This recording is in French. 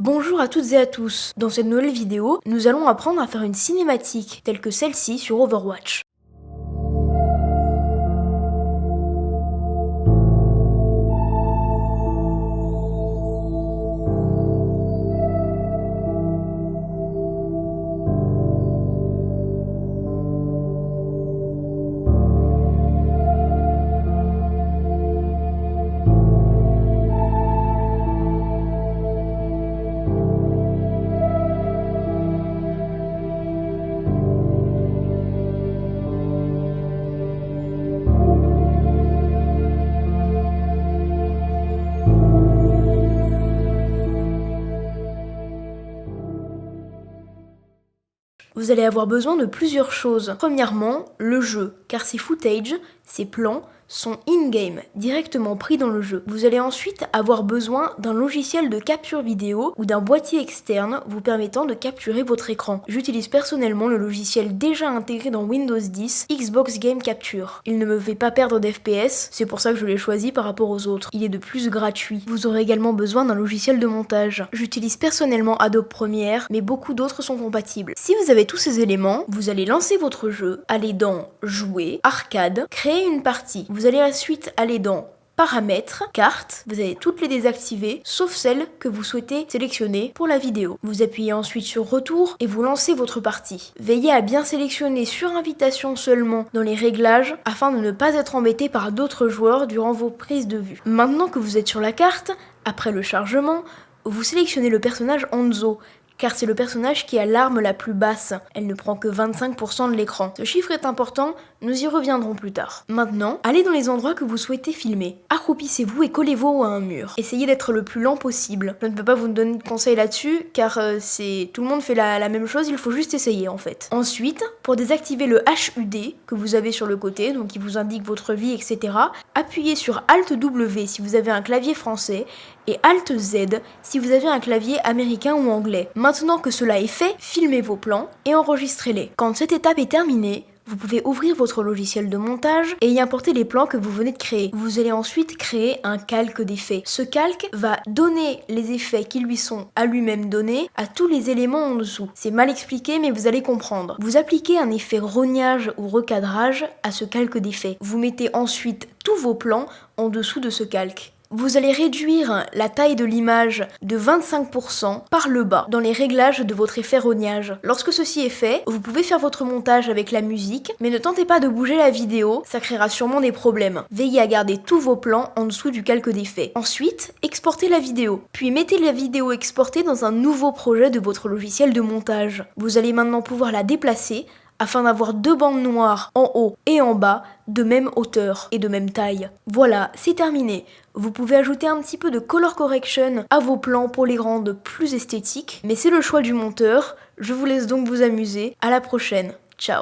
Bonjour à toutes et à tous. Dans cette nouvelle vidéo, nous allons apprendre à faire une cinématique telle que celle-ci sur Overwatch. Vous allez avoir besoin de plusieurs choses. Premièrement, le jeu, car ces footage, ces plans, sont in-game, directement pris dans le jeu. Vous allez ensuite avoir besoin d'un logiciel de capture vidéo ou d'un boîtier externe vous permettant de capturer votre écran. J'utilise personnellement le logiciel déjà intégré dans Windows 10, Xbox Game Capture. Il ne me fait pas perdre d'FPS, c'est pour ça que je l'ai choisi par rapport aux autres. Il est de plus gratuit. Vous aurez également besoin d'un logiciel de montage. J'utilise personnellement Adobe Premiere, mais beaucoup d'autres sont compatibles. Si vous avez tous ces éléments, vous allez lancer votre jeu, aller dans Jouer, Arcade, créer une partie. Vous allez ensuite aller dans Paramètres, Cartes, vous allez toutes les désactiver, sauf celles que vous souhaitez sélectionner pour la vidéo. Vous appuyez ensuite sur Retour et vous lancez votre partie. Veillez à bien sélectionner sur invitation seulement dans les réglages afin de ne pas être embêté par d'autres joueurs durant vos prises de vue. Maintenant que vous êtes sur la carte, après le chargement, vous sélectionnez le personnage Hanzo, car c'est le personnage qui a l'arme la plus basse. Elle ne prend que 25% de l'écran. Ce chiffre est important, nous y reviendrons plus tard. Maintenant, allez dans les endroits que vous souhaitez filmer. Accroupissez-vous et collez-vous à un mur. Essayez d'être le plus lent possible. Je ne peux pas vous donner de conseils là-dessus, car tout le monde fait la même chose, il faut juste essayer en fait. Ensuite, pour désactiver le HUD que vous avez sur le côté, donc qui vous indique votre vie, etc., appuyez sur Alt W si vous avez un clavier français, et Alt Z si vous avez un clavier américain ou anglais. Maintenant que cela est fait, filmez vos plans et enregistrez-les. Quand cette étape est terminée, vous pouvez ouvrir votre logiciel de montage et y importer les plans que vous venez de créer. Vous allez ensuite créer un calque d'effets. Ce calque va donner les effets qui lui sont à lui-même donnés à tous les éléments en dessous. C'est mal expliqué mais vous allez comprendre. Vous appliquez un effet rognage ou recadrage à ce calque d'effets. Vous mettez ensuite tous vos plans en dessous de ce calque. Vous allez réduire la taille de l'image de 25% par le bas dans les réglages de votre effet rognage. Lorsque ceci est fait, vous pouvez faire votre montage avec la musique, mais ne tentez pas de bouger la vidéo, ça créera sûrement des problèmes. Veillez à garder tous vos plans en dessous du calque d'effet. Ensuite, exportez la vidéo, puis mettez la vidéo exportée dans un nouveau projet de votre logiciel de montage. Vous allez maintenant pouvoir la déplacer afin d'avoir deux bandes noires en haut et en bas de même hauteur et de même taille. Voilà, c'est terminé. Vous pouvez ajouter un petit peu de color correction à vos plans pour les rendre plus esthétiques, mais c'est le choix du monteur. Je vous laisse donc vous amuser. À la prochaine.